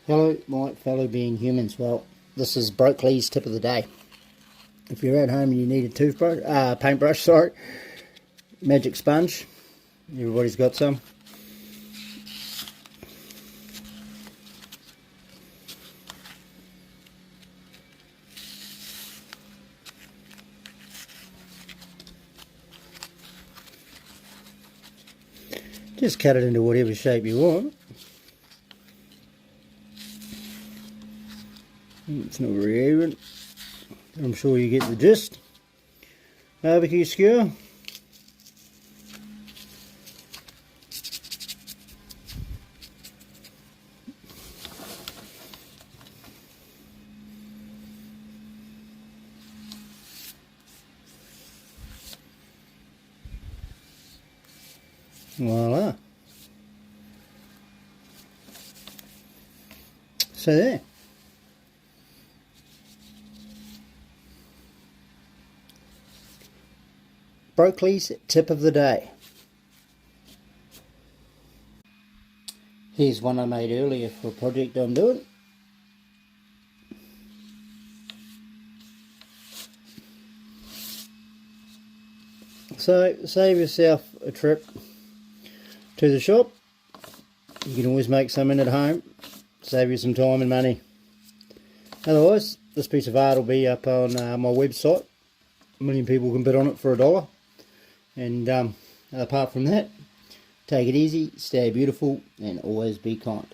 Hello, my fellow being humans. Well, this is Broccoli's tip of the day. If you're at home and you need a paintbrush, sorry, magic sponge, everybody's got some. Just cut it into whatever shape you want. It's not very even. I'm sure you get the gist. Barbecue skewer. Voila. So there. Broccoli's tip of the day. Here's one I made earlier for a project I'm doing. So save yourself a trip to the shop. You can always make some in at home. Save you some time and money. Otherwise, this piece of art will be up on my website. A million people can bid on it for $1. And apart from that, take it easy, stay beautiful, and always be kind.